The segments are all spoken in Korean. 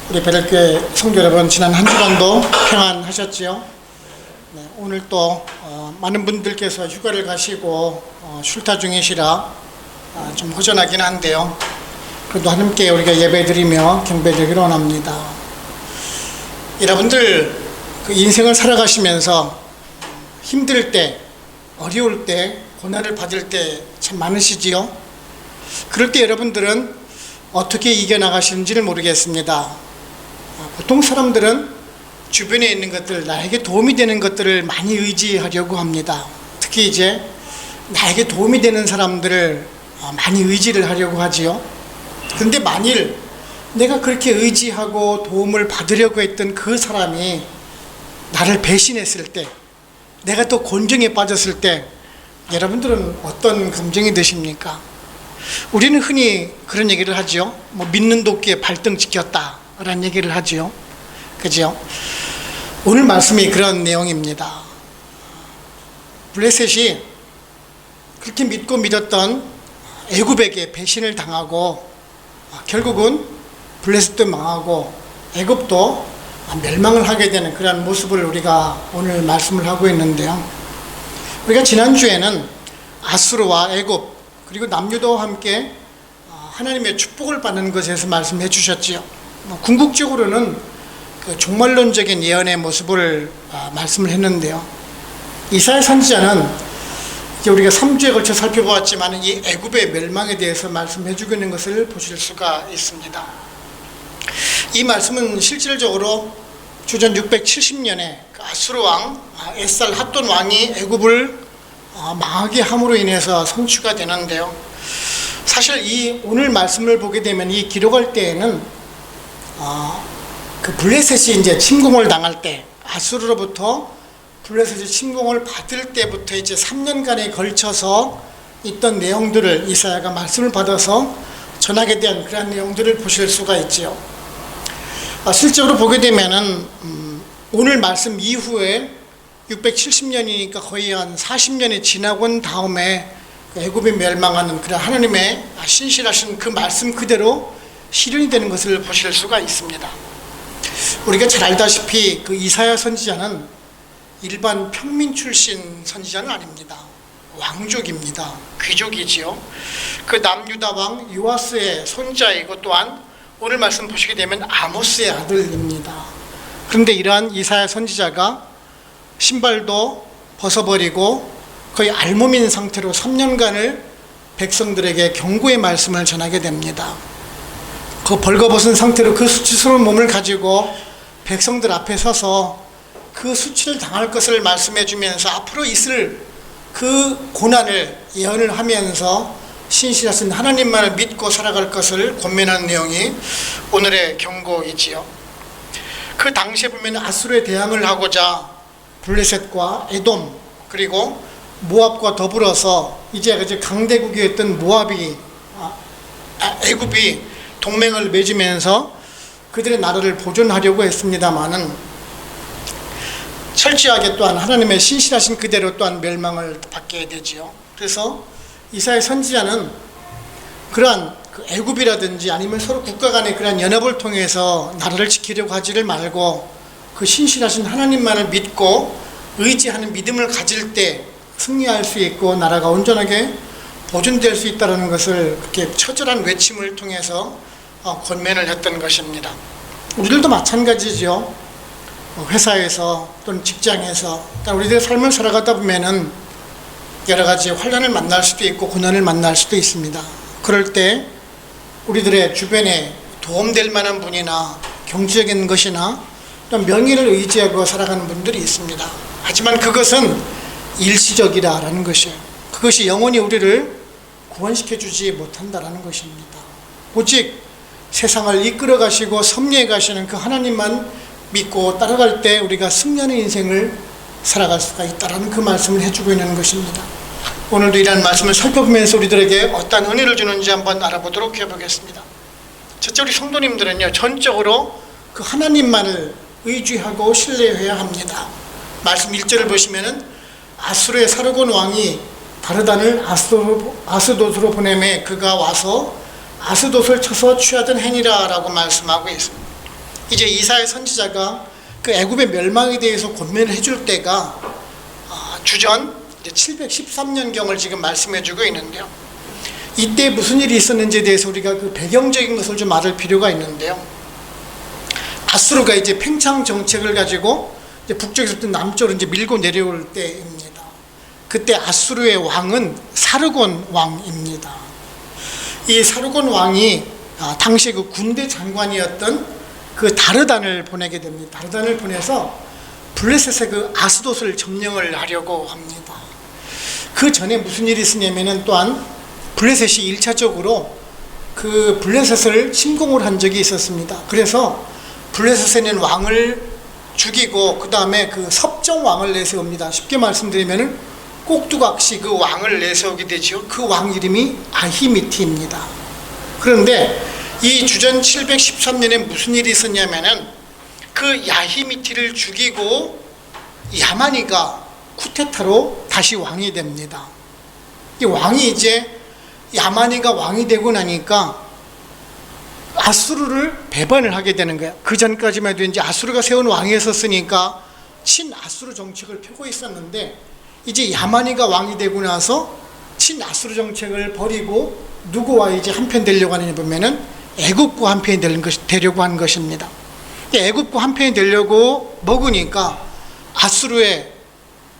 우리 베들교회 성도 여러분, 지난 한 주간도 평안하셨지요? 네, 오늘 또 많은 분들께서 휴가를 가시고 쉴타 중이시라 좀 허전하긴 한데요. 그래도 함께 우리가 예배드리며 경배드리기로 원합니다. 여러분들 그 인생을 살아가시면서 힘들 때, 어려울 때, 고난을 받을 때 참 많으시지요? 그럴 때 여러분들은 어떻게 이겨나가시는지를 모르겠습니다. 보통 사람들은 주변에 있는 것들, 나에게 도움이 되는 것들을 많이 의지하려고 합니다. 특히 이제 나에게 도움이 되는 사람들을 많이 의지를 하려고 하지요. 그런데 만일 내가 그렇게 의지하고 도움을 받으려고 했던 그 사람이 나를 배신했을 때, 내가 또 곤경에 빠졌을 때 여러분들은 어떤 감정이 드십니까? 우리는 흔히 그런 얘기를 하죠. 믿는 도끼에 발등 찍혔다 라는 얘기를 하죠. 그죠? 오늘 말씀이 그런 내용입니다. 블레셋이 그렇게 믿고 믿었던 애굽에게 배신을 당하고 결국은 블레셋도 망하고 애굽도 멸망을 하게 되는 그런 모습을 우리가 오늘 말씀을 하고 있는데요. 우리가 지난주에는 아수르와 애굽 그리고 남유다와 함께 하나님의 축복을 받는 것에서 말씀해 주셨지요. 궁극적으로는 그 종말론적인 예언의 모습을 말씀을 했는데요. 이사야 선지자는 이제 우리가 3주에 걸쳐 살펴보았지만 이 애굽의 멸망에 대해서 말씀해 주고 있는 것을 보실 수가 있습니다. 이 말씀은 실질적으로 주전 670년에 아수르 왕 에살 핫돈 왕이 애굽을 망하게 함으로 인해서 성취가 되는데요. 사실 이 오늘 말씀을 보게 되면 이 기록할 때에는 그 블레셋이 이제 침공을 당할 때, 아수르로부터 블레셋이 침공을 받을 때부터 이제 3년간에 걸쳐서 있던 내용들을 이사야가 말씀을 받아서 전하게 된 그런 내용들을 보실 수가 있지요. 실제로 보게 되면은 오늘 말씀 이후에 670년이니까 거의 한 40년이 지나고 온 다음에 애굽이 멸망하는 그런 하나님의 신실하신 그 말씀 그대로 실현이 되는 것을 보실 수가 있습니다. 우리가 잘 알다시피 그 이사야 선지자는 일반 평민 출신 선지자는 아닙니다. 왕족입니다. 귀족이지요. 그 남유다 왕 요아스의 손자이고 또한 오늘 말씀 보시게 되면 아모스의 아들입니다. 그런데 이러한 이사야 선지자가 신발도 벗어버리고 거의 알몸인 상태로 3년간을 백성들에게 경고의 말씀을 전하게 됩니다. 그 벌거벗은 상태로 그 수치스러운 몸을 가지고 백성들 앞에 서서 그 수치를 당할 것을 말씀해 주면서 앞으로 있을 그 고난을 예언을 하면서 신실하신 하나님만을 믿고 살아갈 것을 권면하는 내용이 오늘의 경고이지요. 그 당시에 보면 아수르에 대항을 하고자 블레셋과 에돔 그리고 모압과 더불어서 이제 강대국이었던 모압이 애굽이 동맹을 맺으면서 그들의 나라를 보존하려고 했습니다마는 철저하게 또한 하나님의 신실하신 그대로 또한 멸망을 받게 되지요. 그래서 이사야 선지자는 그러한 그 애굽이라든지 아니면 서로 국가 간의 그러한 연합을 통해서 나라를 지키려고 하지를 말고 그 신실하신 하나님만을 믿고 의지하는 믿음을 가질 때 승리할 수 있고 나라가 온전하게 보존될 수 있다는 것을 그렇게 처절한 외침을 통해서 권면을 했던 것입니다. 우리들도 마찬가지죠. 회사에서 또는 직장에서 우리들의 삶을 살아가다 보면은 여러 가지 환난을 만날 수도 있고 고난을 만날 수도 있습니다. 그럴 때 우리들의 주변에 도움될 만한 분이나 경제적인 것이나 또 명예를 의지하고 살아가는 분들이 있습니다. 하지만 그것은 일시적이라는 것이에요. 그것이 영원히 우리를 구원시켜주지 못한다라는 것입니다. 오직 세상을 이끌어 가시고 섭리해 가시는 그 하나님만 믿고 따라갈 때 우리가 승리하는 인생을 살아갈 수가 있다라는 그 말씀을 해주고 있는 것입니다. 오늘도 이러한 말씀을 살펴보면서 우리들에게 어떤 은혜를 주는지 한번 알아보도록 해보겠습니다. 첫째, 우리 성도님들은요, 전적으로 그 하나님만을 의지하고 신뢰해야 합니다. 말씀 1절을 보시면은 아수르의 사르곤 왕이 다르단을 아스돗으로 보내매 그가 와서 아스돗을 쳐서 취하던 행위라 라고 말씀하고 있습니다. 이제 이사야 선지자가 그 애굽의 멸망에 대해서 권면을 해줄 때가 주전 713년경을 지금 말씀해주고 있는데요. 이때 무슨 일이 있었는지에 대해서 우리가 그 배경적인 것을 좀 알을 필요가 있는데요. 아수르가 이제 팽창 정책을 가지고 이제 북쪽에서부터 남쪽으로 이제 밀고 내려올 때입니다. 그때 아수르의 왕은 사르곤 왕입니다. 이 사르곤 왕이 당시 그 군대 장관이었던 그 다르단을 보내게 됩니다. 다르단을 보내서 블레셋의 그 아스돗을 점령을 하려고 합니다. 그 전에 무슨 일이 있었냐면은 또한 블레셋이 1차적으로 그 블레셋을 침공을 한 적이 있었습니다. 그래서 블레셋에 있는 왕을 죽이고 그 다음에 그 섭정 왕을 내세웁니다. 쉽게 말씀드리면은 꼭두각시 그 왕을 내세우게 되죠. 그 왕 이름이 아히미티입니다. 그런데 이 주전 713년에 무슨 일이 있었냐면은 그 야히미티를 죽이고 야마니가 쿠데타로 다시 왕이 됩니다. 이 왕이 이제 야마니가 왕이 되고 나니까 아수르를 배반을 하게 되는 거야. 그 전까지만 해도 이제 아수르가 세운 왕이었으니까 친아수르 정책을 펴고 있었는데 이제 야마니가 왕이 되고 나서 친아수르 정책을 버리고 누구와 이제 한편 되려고 하느냐 보면은 애굽과 한편이 되려고 한 것입니다. 애굽과 한편이 되려고 먹으니까 아수르의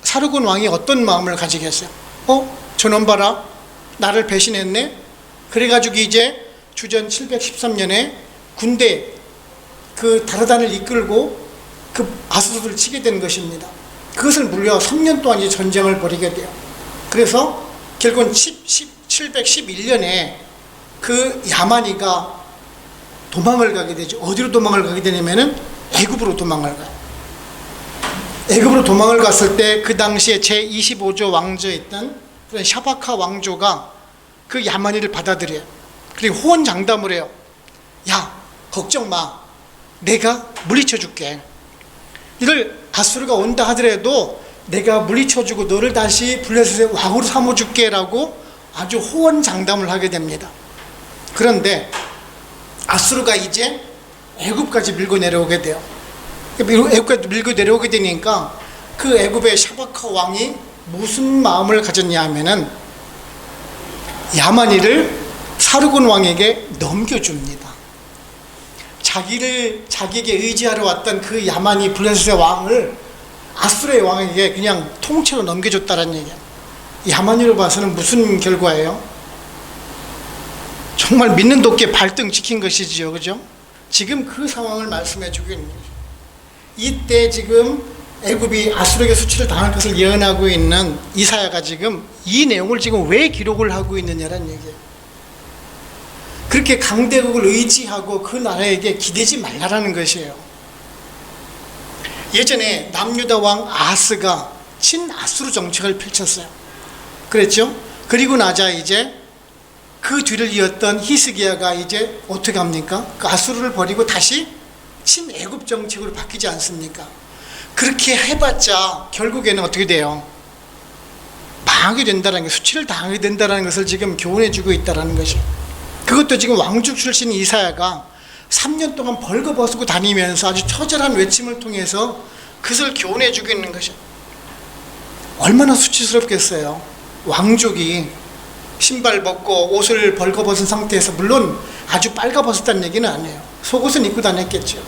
사르곤 왕이 어떤 마음을 가지겠어요? 저놈 봐라, 나를 배신했네. 그래가지고 이제 주전 713년에 군대 그 다르단을 이끌고 그 아수르를 치게 된 것입니다. 그것을 물려 3년 동안 이제 전쟁을 벌이게 돼요. 그래서 결국은 711년에 그 야마니가 도망을 가게 되죠. 어디로 도망을 가게 되냐면은 애굽으로 도망을 가요. 애굽으로 도망을 갔을 때 그 당시에 제25조 왕조였던 그런 샤바카 왕조가 그 야마니를 받아들여요. 그리고 호언장담을 해요. 야, 걱정 마. 내가 물리쳐 줄게. 이를 아수르가 온다 하더라도 내가 물리쳐 주고 너를 다시 블레셋의 왕으로 삼아 줄게라고 아주 호언장담을 하게 됩니다. 그런데 아수르가 이제 애굽까지 밀고 내려오게 돼요. 애굽까지 밀고 내려오게 되니까 그 애굽의 샤바카 왕이 무슨 마음을 가졌냐 하면은 야마니를 사르곤 왕에게 넘겨줍니다. 자기에게 의지하러 왔던 그 야마니 블레셋의 왕을 아수르의 왕에게 그냥 통째로 넘겨줬다는 얘기예요. 야마니로 봐서는 무슨 결과예요? 정말 믿는 도끼에 발등 찍힌 것이지요. 그죠? 지금 그 상황을 말씀해 주고 있는 거죠. 이때 지금 애굽이 아수르에게 수치를 당할 것을 예언하고 있는 이사야가 지금 이 내용을 지금 왜 기록을 하고 있느냐는 얘기예요. 그렇게 강대국을 의지하고 그 나라에게 기대지 말라라는 것이에요. 예전에 남유다 왕 아하스가 친아수르 정책을 펼쳤어요. 그랬죠? 그리고 나자 이제 그 뒤를 이었던 히스기야가 이제 어떻게 합니까? 그 아수르를 버리고 다시 친애굽 정책으로 바뀌지 않습니까? 그렇게 해봤자 결국에는 어떻게 돼요? 망하게 된다는 게, 수치를 당하게 된다는 것을 지금 교훈해주고 있다는 것이에요. 그것도 지금 왕족 출신 이사야가 3년 동안 벌거벗고 다니면서 아주 처절한 외침을 통해서 그것을 교훈해주고 있는 것이에요. 얼마나 수치스럽겠어요. 왕족이 신발 벗고 옷을 벌거벗은 상태에서, 물론 아주 빨가벗었다는 얘기는 아니에요. 속옷은 입고 다녔겠죠.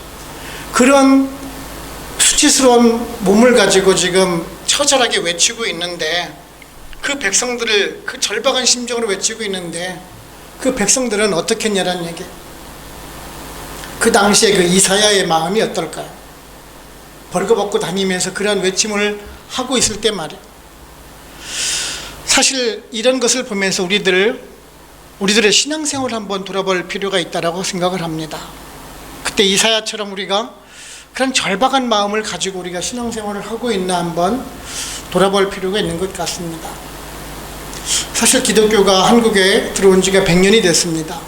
그런 수치스러운 몸을 가지고 지금 처절하게 외치고 있는데, 그 백성들을 그 절박한 심정으로 외치고 있는데 그 백성들은 어떻게 했냐는 얘기. 그 당시에 그 이사야의 마음이 어떨까요? 벌거벗고 다니면서 그런 외침을 하고 있을 때 말이에요. 사실 이런 것을 보면서 우리들의 신앙생활을 한번 돌아볼 필요가 있다고 생각을 합니다. 그때 이사야처럼 우리가 그런 절박한 마음을 가지고 우리가 신앙생활을 하고 있나 한번 돌아볼 필요가 있는 것 같습니다. 사실 기독교가 한국에 들어온 지가 100년이 됐습니다.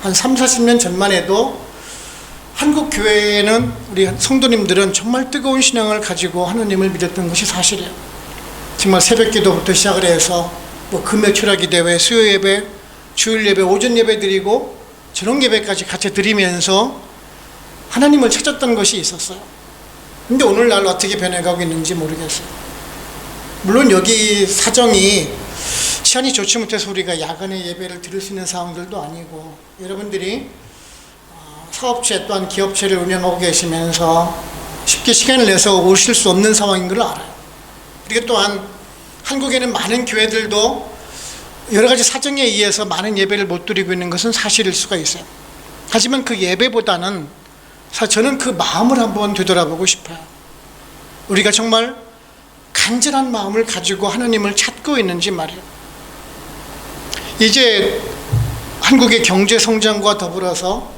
한 30-40년 전만 해도 한국 교회에는 우리 성도님들은 정말 뜨거운 신앙을 가지고 하나님을 믿었던 것이 사실이에요. 정말 새벽 기도부터 시작을 해서 금요 철학기 대회, 수요 예배, 주일 예배, 오전 예배 드리고 저녁 예배까지 같이 드리면서 하나님을 찾았던 것이 있었어요. 근데 오늘날 어떻게 변해가고 있는지 모르겠어요. 물론 여기 사정이 시간이 좋지 못해서 우리가 야간에 예배를 드릴 수 있는 상황들도 아니고, 여러분들이 사업체 또한 기업체를 운영하고 계시면서 쉽게 시간을 내서 오실 수 없는 상황인 걸 알아요. 그리고 또한 한국에는 많은 교회들도 여러 가지 사정에 의해서 많은 예배를 못 드리고 있는 것은 사실일 수가 있어요. 하지만 그 예배보다는 저는 그 마음을 한번 되돌아보고 싶어요. 우리가 정말 간절한 마음을 가지고 하나님을 찾고 있는지 말이에요. 이제 한국의 경제 성장과 더불어서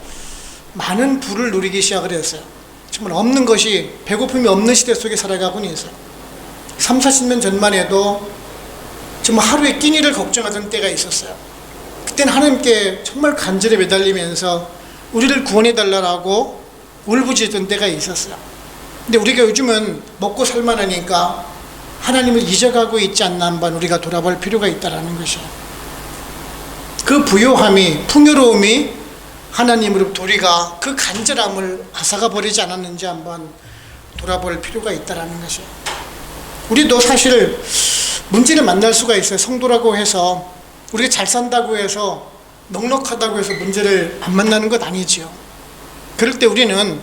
많은 부를 누리기 시작을 했어요. 정말 없는 것이, 배고픔이 없는 시대 속에 살아가고는 있어요. 3, 40년 전만 해도 정말 하루에 끼니를 걱정하던 때가 있었어요. 그때는 하나님께 정말 간절히 매달리면서 우리를 구원해달라고 울부짖던 때가 있었어요. 근데 우리가 요즘은 먹고 살만하니까 하나님을 잊어가고 있지 않나 한번 우리가 돌아볼 필요가 있다는 것이에요. 그 부요함이, 풍요로움이 하나님으로부터 우리가 그 간절함을 앗아가 버리지 않았는지 한번 돌아볼 필요가 있다는 것이에요. 우리도 사실 문제를 만날 수가 있어요. 성도라고 해서, 우리가 잘 산다고 해서, 넉넉하다고 해서 문제를 안 만나는 것 아니지요. 그럴 때 우리는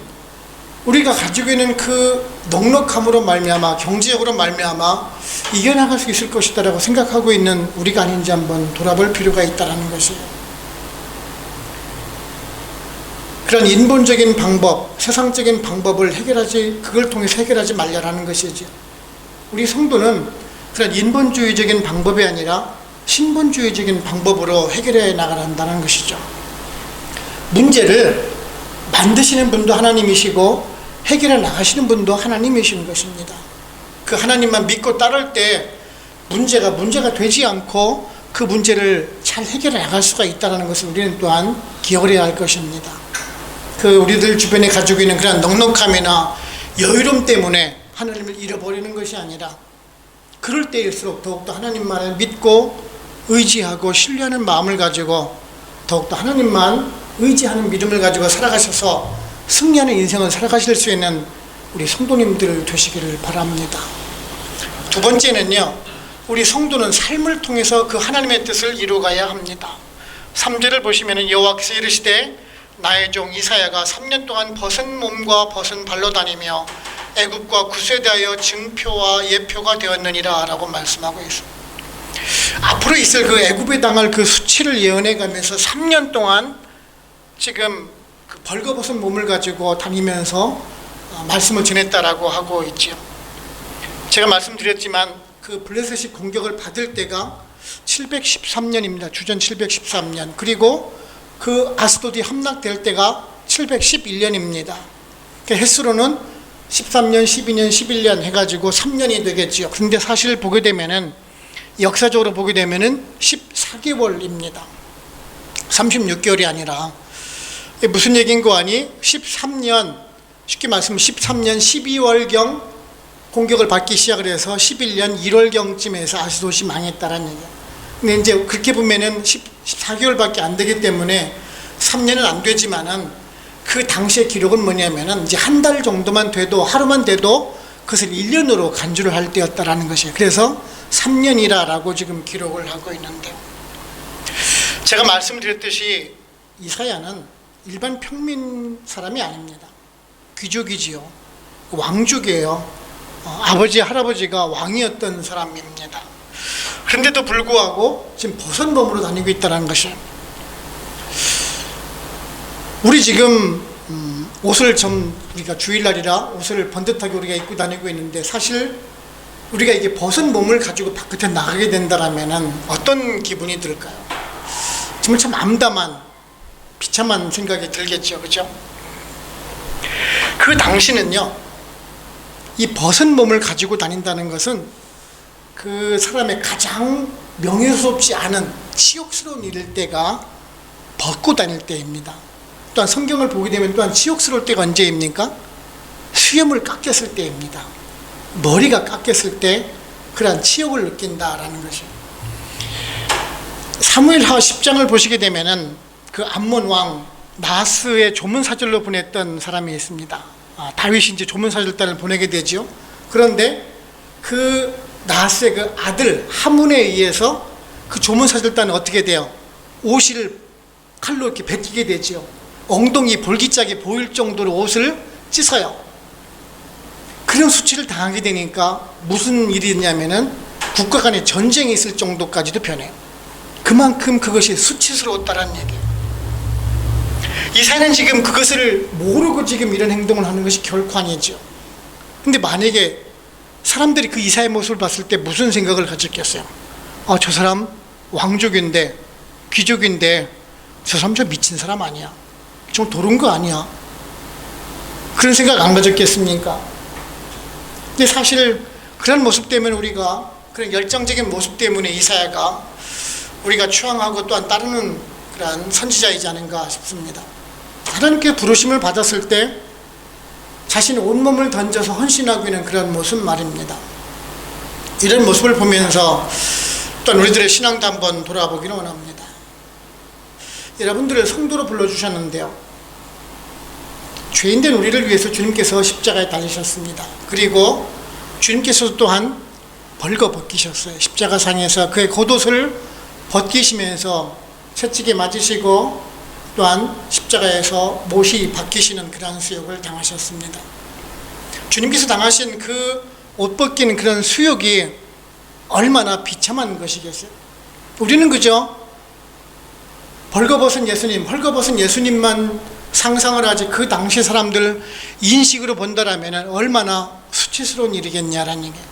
우리가 가지고 있는 그 넉넉함으로 말미암아, 경제적으로 말미암아 이겨나갈 수 있을 것이다라고 생각하고 있는 우리가 아닌지 한번 돌아볼 필요가 있다는 것이에요. 그런 인본적인 방법, 세상적인 방법을 그걸 통해서 해결하지 말라는 것이죠. 우리 성도는 그런 인본주의적인 방법이 아니라 신본주의적인 방법으로 해결해 나가야 한다는 것이죠. 문제를 만드시는 분도 하나님이시고 해결해 나가시는 분도 하나님이신 것입니다. 그 하나님만 믿고 따를 때 문제가 되지 않고 그 문제를 잘 해결해 나갈 수가 있다는 것을 우리는 또한 기억을 해야 할 것입니다. 그 우리들 주변에 가지고 있는 그런 넉넉함이나 여유로움 때문에 하나님을 잃어버리는 것이 아니라, 그럴 때일수록 더욱더 하나님만을 믿고 의지하고 신뢰하는 마음을 가지고 더욱더 하나님만 의지하는 믿음을 가지고 살아가셔서 승리하는 인생을 살아가실 수 있는 우리 성도님들 되시기를 바랍니다. 두 번째는요, 우리 성도는 삶을 통해서 그 하나님의 뜻을 이루어가야 합니다. 3절을 보시면 여호와께서 이르시되 나의 종 이사야가 3년 동안 벗은 몸과 벗은 발로 다니며 애굽과 구스에 대하여 증표와 예표가 되었느니라 라고 말씀하고 있습니다. 앞으로 있을 그 애굽에 당할 그 수치를 예언해 가면서 3년 동안 지금 그 벌거벗은 몸을 가지고 다니면서 말씀을 전했다라고 하고 있죠. 제가 말씀드렸지만 그 블레셋이 공격을 받을 때가 713년입니다. 주전 713년. 그리고 그 아스돗이 함락될 때가 711년입니다. 횟수로는 13년, 12년, 11년 해가지고 3년이 되겠지요. 근데 사실 보게 되면은, 역사적으로 보게 되면은 14개월입니다. 36개월이 아니라. 무슨 얘기인고 하니 13년, 쉽게 말하면 13년 12월경 공격을 받기 시작을 해서 11년 1월경쯤에서 아스돗이 망했다라는 얘기예요. 근데 이제 그렇게 보면은 14개월밖에 안 되기 때문에 3년은 안 되지만은, 그 당시의 기록은 뭐냐면은 이제 한 달 정도만 돼도, 하루만 돼도 그것을 1년으로 간주를 할 때였다라는 것이에요. 그래서 3년이라고 지금 기록을 하고 있는데, 제가 말씀드렸듯이 이사야는 일반 평민 사람이 아닙니다. 귀족이지요. 왕족이에요. 아버지, 할아버지가 왕이었던 사람입니다. 그런데도 불구하고 지금 벗은 몸으로 다니고 있다는 것이에요. 우리 지금 옷을 우리가 주일날이라 옷을 번듯하게 우리가 입고 다니고 있는데, 사실 우리가 이게 벗은 몸을 가지고 바깥에 나가게 된다라면은 어떤 기분이 들까요? 정말 참 암담한, 비참한 생각이 들겠죠, 그죠? 그 당시는요, 이 벗은 몸을 가지고 다닌다는 것은 그 사람의 가장 명예스럽지 않은 치욕스러운 일일 때가 벗고 다닐 때입니다. 또한 성경을 보게 되면 또한 치욕스러울 때가 언제입니까? 수염을 깎였을 때입니다. 머리가 깎였을 때 그러한 치욕을 느낀다라는 것이에요. 사무엘하 10장을 보시게 되면은 그 암몬 왕 나스의 조문사절로 보냈던 사람이 있습니다. 다윗이 이제 조문사절단을 보내게 되죠. 그런데 그 나스의 그 아들 하문에 의해서 그 조문사절단은 어떻게 돼요? 옷을 칼로 이렇게 베끼게 되죠. 엉덩이 볼기짝이 보일 정도로 옷을 찢어요. 그런 수치를 당하게 되니까 무슨 일이 있냐면은 국가 간에 전쟁이 있을 정도까지도 변해요. 그만큼 그것이 수치스러웠다라는 얘기예요. 이사야는 지금 그것을 모르고 지금 이런 행동을 하는 것이 결코 아니죠. 근데 만약에 사람들이 그 이사야의 모습을 봤을 때 무슨 생각을 가졌겠어요? 저 사람 왕족인데, 귀족인데 저 사람 저 미친 사람 아니야? 좀 도른 거 아니야? 그런 생각 안 가졌겠습니까? 근데 사실 그런 모습 때문에 우리가, 그런 열정적인 모습 때문에 이사야가 우리가 추앙하고 또한 따르는 그런 선지자이지 않은가 싶습니다. 하나님께 부르심을 받았을 때 자신의 온몸을 던져서 헌신하고 있는 그런 모습 말입니다. 이런 모습을 보면서 또한 우리들의 신앙도 한번 돌아보기를 원합니다. 여러분들을 성도로 불러주셨는데요, 죄인된 우리를 위해서 주님께서 십자가에 달리셨습니다. 그리고 주님께서 또한 벌거벗기셨어요. 십자가상에서 그의 겉옷을 벗기시면서 채찍에 맞으시고 또한 십자가에서 못이 박히시는 그러한 수욕을 당하셨습니다. 주님께서 당하신 그 옷 벗기는 그런 수욕이 얼마나 비참한 것이겠어요. 우리는 그저 벌거벗은 예수님, 헐거벗은 예수님만 상상을 하지 그 당시 사람들 인식으로 본다라면 얼마나 수치스러운 일이겠냐라는 얘기예요.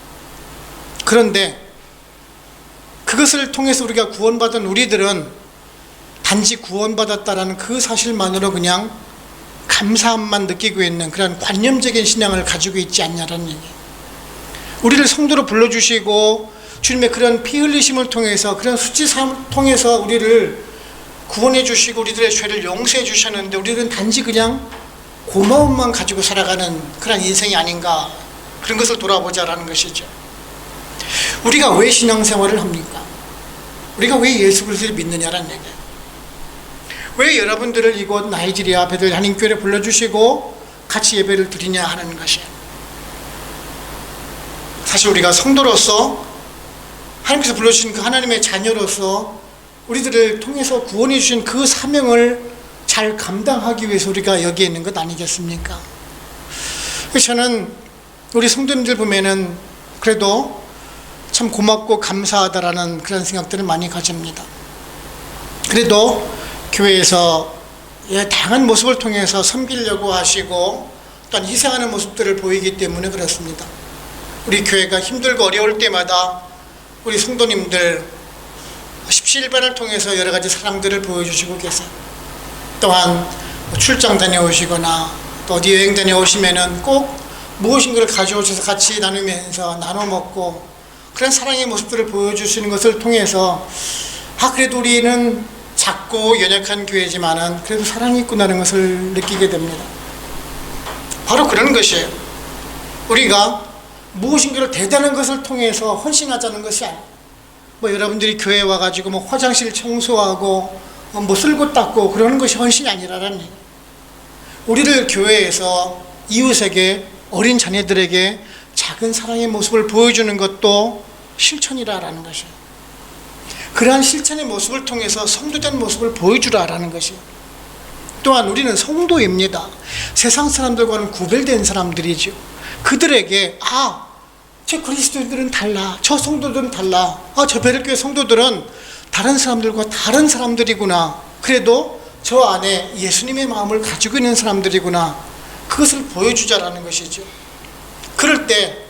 그런데 그것을 통해서 우리가 구원받은 우리들은 단지 구원받았다라는 그 사실만으로 그냥 감사함만 느끼고 있는 그런 관념적인 신앙을 가지고 있지 않냐라는 얘기예요. 우리를 성도로 불러주시고 주님의 그런 피 흘리심을 통해서, 그런 수치사함을 통해서 우리를 구원해 주시고 우리들의 죄를 용서해 주셨는데 우리는 단지 그냥 고마움만 가지고 살아가는 그런 인생이 아닌가, 그런 것을 돌아보자라는 것이죠. 우리가 왜 신앙생활을 합니까? 우리가 왜 예수 그리스도를 믿느냐라는 얘기예요. 왜 여러분들을 이곳 나이지리아 베들 한인교회에 불러주시고 같이 예배를 드리냐 하는 것이에요. 사실 우리가 성도로서, 하나님께서 불러주신 그 하나님의 자녀로서 우리들을 통해서 구원해 주신 그 사명을 잘 감당하기 위해서 우리가 여기에 있는 것 아니겠습니까? 그래서 저는 우리 성도님들 보면은 그래도 참 고맙고 감사하다라는 그런 생각들을 많이 가집니다. 그래도 교회에서 다양한 모습을 통해서 섬기려고 하시고 또한 희생하는 모습들을 보이기 때문에 그렇습니다. 우리 교회가 힘들고 어려울 때마다 우리 성도님들 십시일반을 통해서 여러 가지 사랑들을 보여주시고 계세요. 또한 출장 다녀오시거나 또 어디 여행 다녀오시면은 꼭 무엇인가를 가져오셔서 같이 나누면서 나눠 먹고 그런 사랑의 모습들을 보여주시는 것을 통해서 그래도 우리는 작고 연약한 교회지만은 그래도 사랑이 있구나라는 것을 느끼게 됩니다. 바로 그런 것이에요. 우리가 무엇인가를 대단한 것을 통해서 헌신하자는 것이 아니에요. 여러분들이 교회에 와가지고 화장실 청소하고 쓸고 닦고 그러는 것이 헌신이 아니라는 얘기예요. 우리를 교회에서 이웃에게, 어린 자녀들에게 작은 사랑의 모습을 보여주는 것도 실천이라는 것이에요. 그러한 실천의 모습을 통해서 성도된 모습을 보여주라라는 것이에요. 또한 우리는 성도입니다. 세상 사람들과는 구별된 사람들이죠. 그들에게 저 그리스도인들은 달라, 저 성도들은 달라, 저 베들교회 성도들은 다른 사람들과 다른 사람들이구나, 그래도 저 안에 예수님의 마음을 가지고 있는 사람들이구나, 그것을 보여주자라는 것이죠. 그럴 때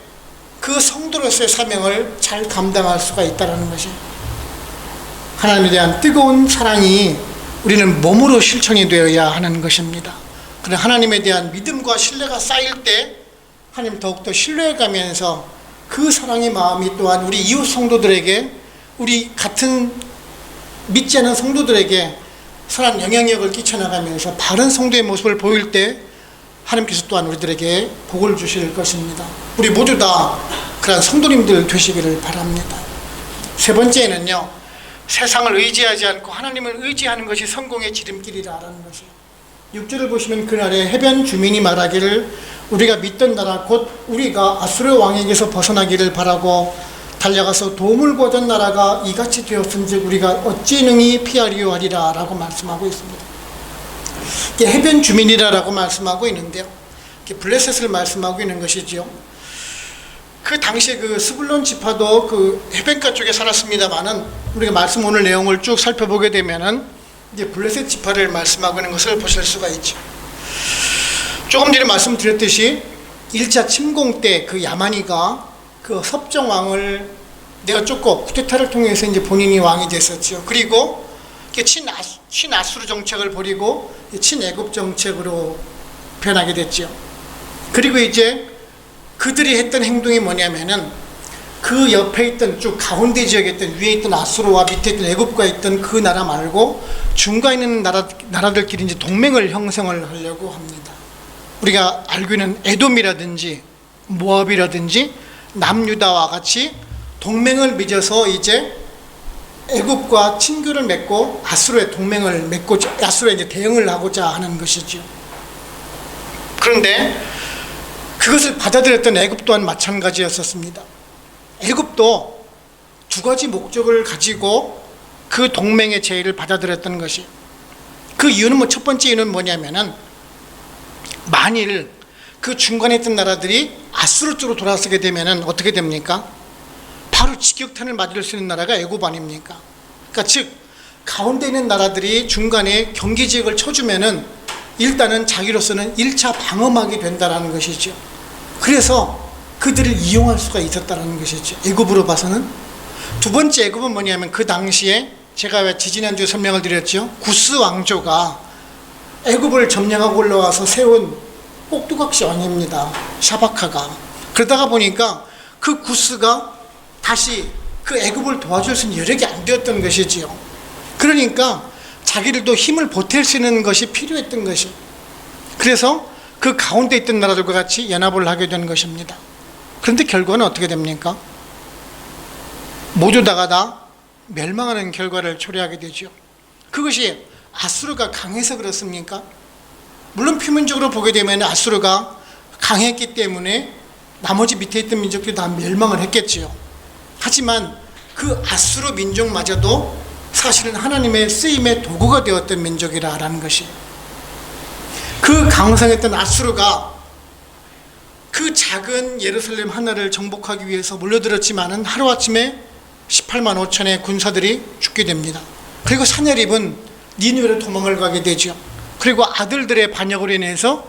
그 성도로서의 사명을 잘 감당할 수가 있다는 것이에요. 하나님에 대한 뜨거운 사랑이 우리는 몸으로 실천이 되어야 하는 것입니다. 그런 하나님에 대한 믿음과 신뢰가 쌓일 때 하나님 더욱더 신뢰해가면서 그 사랑의 마음이 또한 우리 이웃 성도들에게, 우리 같은 믿지 않은 성도들에게 선한 영향력을 끼쳐나가면서 바른 성도의 모습을 보일 때 하나님께서 또한 우리들에게 복을 주실 것입니다. 우리 모두 다 그런 성도님들 되시기를 바랍니다. 세 번째는요, 세상을 의지하지 않고 하나님을 의지하는 것이 성공의 지름길이라는 것이에요. 6절을 보시면 그날에 해변 주민이 말하기를 우리가 믿던 나라 곧 우리가 아수르 왕에게서 벗어나기를 바라고 달려가서 도움을 구하던 나라가 이같이 되었은즉 우리가 어찌 능히 피하리오 하리라 라고 말씀하고 있습니다. 이게 해변 주민이라고 말씀하고 있는데요, 블레셋을 말씀하고 있는 것이지요. 그 당시에 그 스불론 지파도 그 해변가 쪽에 살았습니다만은 우리가 말씀 오늘 내용을 쭉 살펴보게 되면은 이제 블레셋 지파를 말씀하고 있는 것을 보실 수가 있죠. 조금 전에 말씀드렸듯이 1차 침공 때 그 야마니가 그 섭정 왕을 내가 쫓고 쿠데타를 통해서 이제 본인이 왕이 됐었죠. 그리고 친아수르 정책을 버리고 친애굽 정책으로 변하게 됐죠. 그리고 이제 그들이 했던 행동이 뭐냐면은 그 옆에 있던 쭉 가운데 지역에 있던 위에 있던 아수르와 밑에 있던 애굽과 있던 그 나라 말고 중간에 있는 나라들끼리 이제 동맹을 형성을 하려고 합니다. 우리가 알고 있는 에돔이라든지 모압이라든지 남유다와 같이 동맹을 맺어서 이제 애굽과 친교를 맺고 아수르의 동맹을 맺고자, 아수르에 이제 대응을 하고자 하는 것이죠. 그런데 그것을 받아들였던 애굽 또한 마찬가지였었습니다. 애굽도 두 가지 목적을 가지고 그 동맹의 제의를 받아들였던 것이, 그 이유는 첫 번째 이유는 뭐냐면은 만일 그 중간에 있던 나라들이 아수르 쪽으로 돌아서게 되면은 어떻게 됩니까? 바로 직격탄을 맞을 수 있는 나라가 애굽 아닙니까? 그러니까 즉 가운데 있는 나라들이 중간에 경계 지역을 쳐주면은 일단은 자기로서는 1차 방어막이 된다는 것이죠. 그래서 그들을 이용할 수가 있었다는 것이죠. 애굽으로 봐서는. 두 번째 애굽은 뭐냐면 그 당시에 제가 왜 지지난주에 설명을 드렸죠. 구스 왕조가 애굽을 점령하고 올라와서 세운 꼭두각시 왕입니다. 샤바카가. 그러다가 보니까 그 구스가 다시 그 애굽을 도와줄 수 있는 여력이 안 되었던 것이지요. 그러니까 자기들도 힘을 보탤 수 있는 것이 필요했던 것이, 그래서 그 가운데 있던 나라들과 같이 연합을 하게 된 것입니다. 그런데 결과는 어떻게 됩니까? 모두 다 멸망하는 결과를 초래하게 되죠. 그것이 아수르가 강해서 그렇습니까? 물론 표면적으로 보게 되면 아수르가 강했기 때문에 나머지 밑에 있던 민족들이 다 멸망을 했겠지요. 하지만 그 아수르 민족마저도 사실은 하나님의 쓰임의 도구가 되었던 민족이라는 것이, 그 강성했던 아수르가 그 작은 예루살렘 하나를 정복하기 위해서 몰려들었지만은 하루아침에 18만 5천의 군사들이 죽게 됩니다. 그리고 사내립은 니느웨로 도망을 가게 되죠. 그리고 아들들의 반역으로 인해서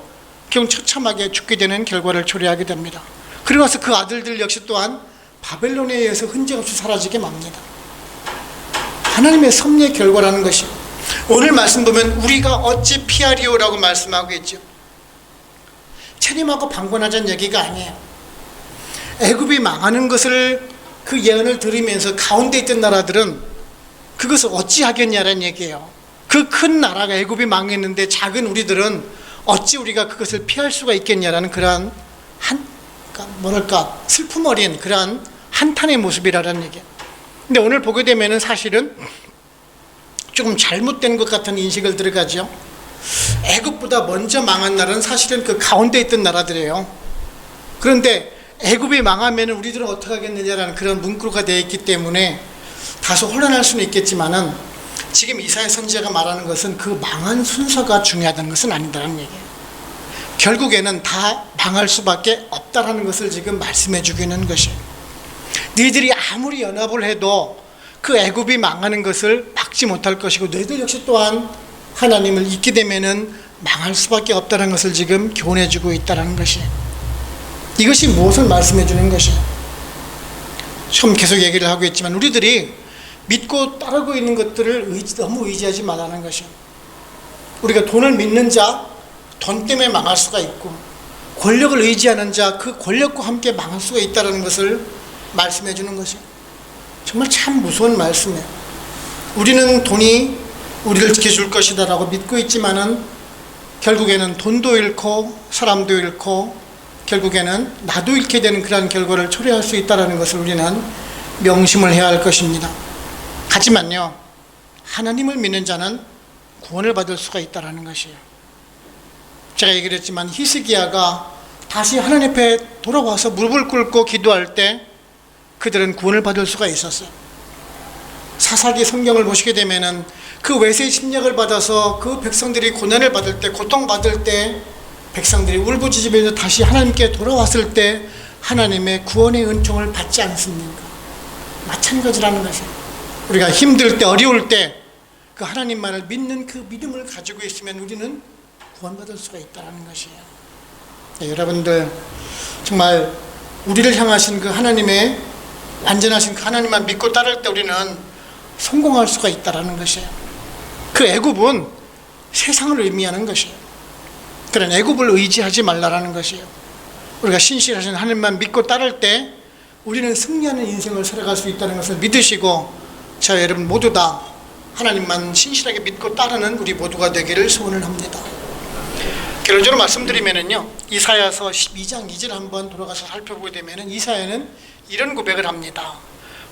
결국 처참하게 죽게 되는 결과를 초래하게 됩니다. 그리고 나서 그 아들들 역시 또한 바벨론에 의해서 흔적 없이 사라지게 맙니다. 하나님의 섭리의 결과라는 것이, 오늘 말씀 보면 우리가 어찌 피하리오라고 말씀하고 있죠. 체념하고 방관하자는 얘기가 아니에요. 애굽이 망하는 것을, 그 예언을 들으면서 가운데 있던 나라들은 그것을 어찌 하겠냐라는 얘기예요. 그 큰 나라가 애굽이 망했는데 작은 우리들은 어찌 우리가 그것을 피할 수가 있겠냐라는 그러한 슬픔 어린 그러한 한탄의 모습이라는 얘기예요. 근데 오늘 보게 되면은 사실은 조금 잘못된 것 같은 인식을 들어가죠. 애굽보다 먼저 망한 나라는 사실은 그 가운데 있던 나라들이에요. 그런데 애굽이 망하면 우리들은 어떻게 하겠느냐라는 그런 문구가 되어 있기 때문에 다소 혼란할 수는 있겠지만은, 지금 이사야 선지자가 말하는 것은 그 망한 순서가 중요하다는 것은 아니다라는 얘기예요. 결국에는 다 망할 수밖에 없다라는 것을 지금 말씀해 주고 있는 것이에요. 너희들이 아무리 연합을 해도 그 애굽이 망하는 것을 막지 못할 것이고, 너희들 역시 또한 하나님을 잊게 되면은 망할 수밖에 없다는 것을 지금 교훈해 주고 있다는 것이에요. 이것이 무엇을 말씀해 주는 것이에요? 처음 계속 얘기를 하고 있지만 우리들이 믿고 따르고 있는 것들을 너무 의지하지 말라는 것이에요. 우리가 돈을 믿는 자, 돈 때문에 망할 수가 있고, 권력을 의지하는 자, 그 권력과 함께 망할 수가 있다는 것을 말씀해 주는 것이에요. 정말 참 무서운 말씀이에요. 우리는 돈이 우리를 지켜줄 것이다 라고 믿고 있지만은 결국에는 돈도 잃고 사람도 잃고 결국에는 나도 잃게 되는 그러한 결과를 초래할 수 있다는 것을 우리는 명심을 해야 할 것입니다. 하지만요, 하나님을 믿는 자는 구원을 받을 수가 있다는 것이에요. 제가 얘기를 했지만 히스기야가 다시 하나님 앞에 돌아와서 무릎을 꿇고 기도할 때 그들은 구원을 받을 수가 있었어요. 사사기 성경을 보시게 되면은 그 외세의 침략을 받아서 그 백성들이 고난을 받을 때, 고통받을 때 백성들이 울부짖으면서 다시 하나님께 돌아왔을 때 하나님의 구원의 은총을 받지 않습니까? 마찬가지라는 것이에요. 우리가 힘들 때, 어려울 때 그 하나님만을 믿는 그 믿음을 가지고 있으면 우리는 구원받을 수가 있다는 것이에요. 네, 여러분들 정말 우리를 향하신 그 하나님의 완전하신 그 하나님만 믿고 따를 때 우리는 성공할 수가 있다는 것이에요. 그 애굽은 세상을 의미하는 것이에요. 그런 애굽을 의지하지 말라라는 것이에요. 우리가 신실하신 하나님만 믿고 따를 때 우리는 승리하는 인생을 살아갈 수 있다는 것을 믿으시고 저 여러분 모두 다 하나님만 신실하게 믿고 따르는 우리 모두가 되기를 소원을 합니다. 결론적으로 말씀드리면은요, 이사야서 12장 2절 한번 돌아가서 살펴보게 되면은 이사야는 이런 고백을 합니다.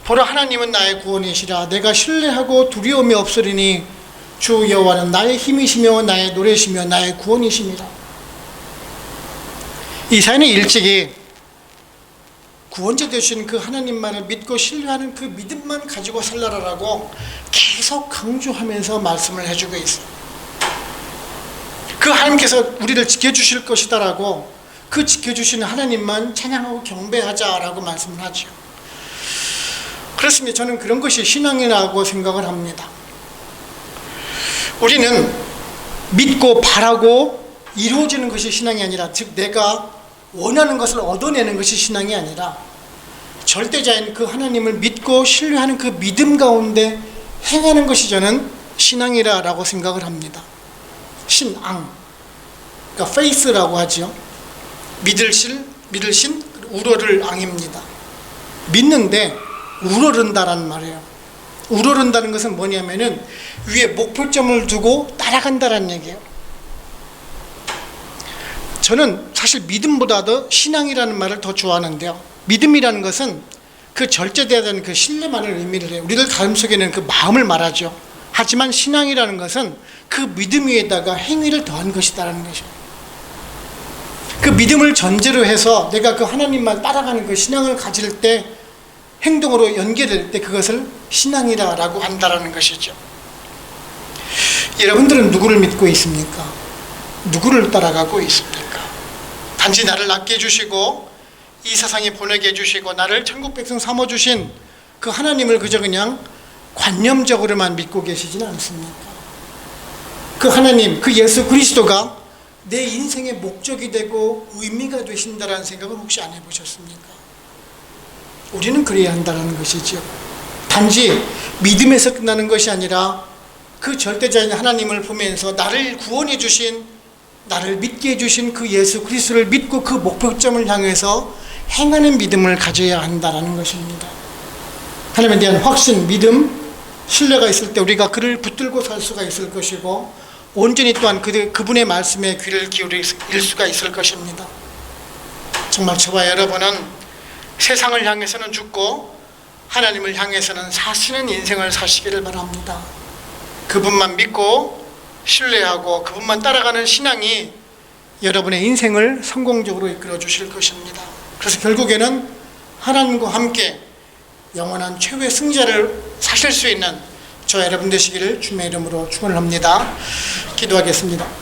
보라, 하나님은 나의 구원이시라. 내가 신뢰하고 두려움이 없으리니 주 여호와는 나의 힘이시며 나의 노래시며 나의 구원이시니라. 이사야는 일찍이 구원자 되신 그 하나님만을 믿고 신뢰하는 그 믿음만 가지고 살라라고 계속 강조하면서 말씀을 해주고 있어요. 그 하나님께서 우리를 지켜주실 것이다라고 그 지켜주시는 하나님만 찬양하고 경배하자라고 말씀을 하죠. 그렇습니다. 저는 그런 것이 신앙이라고 생각을 합니다. 우리는 믿고 바라고 이루어지는 것이 신앙이 아니라, 즉 내가 원하는 것을 얻어내는 것이 신앙이 아니라 절대자인 그 하나님을 믿고 신뢰하는 그 믿음 가운데 행하는 것이 저는 신앙이라고 생각을 합니다. 신앙, 그러니까 faith라고 하죠. 믿을신 우러를 앙입니다. 믿는데 우러른다라는 말이에요. 우러른다는 것은 뭐냐면은 위에 목표점을 두고 따라간다라는 얘기예요. 저는 사실 믿음보다도 신앙이라는 말을 더 좋아하는데요. 믿음이라는 것은 그 절제되어야 그 신뢰만을 의미를 해요. 우리들 가슴속에는 그 마음을 말하죠. 하지만 신앙이라는 것은 그 믿음 위에다가 행위를 더한 것이다라는 것이에요. 그 믿음을 전제로 해서 내가 그 하나님만 따라가는 그 신앙을 가질 때, 행동으로 연결될 때 그것을 신앙이라고 한다라는 것이죠. 여러분들은 누구를 믿고 있습니까? 누구를 따라가고 있습니까? 단지 나를 낫게 해주시고 이 세상에 보내게 해주시고 나를 천국 백성 삼아주신 그 하나님을 그저 그냥 관념적으로만 믿고 계시지는 않습니까? 그 하나님, 그 예수 그리스도가 내 인생의 목적이 되고 의미가 되신다라는 생각을 혹시 안 해보셨습니까? 우리는 그래야 한다는 것이죠. 단지 믿음에서 끝나는 것이 아니라 그 절대자인 하나님을 보면서 나를 구원해 주신, 나를 믿게 해주신 그 예수 그리스도를 믿고 그 목표점을 향해서 행하는 믿음을 가져야 한다는 것입니다. 하나님에 대한 확신, 믿음, 신뢰가 있을 때 우리가 그를 붙들고 살 수가 있을 것이고 온전히 또한 그분의 말씀에 귀를 기울일 수가 있을 것입니다. 정말 저와 여러분은 세상을 향해서는 죽고 하나님을 향해서는 사시는 인생을 사시기를 바랍니다. 그분만 믿고 신뢰하고 그분만 따라가는 신앙이 여러분의 인생을 성공적으로 이끌어 주실 것입니다. 그래서 결국에는 하나님과 함께 영원한 최후의 승자를 사실 수 있는 저 여러분 되시기를 주님의 이름으로 축원합니다. 기도하겠습니다.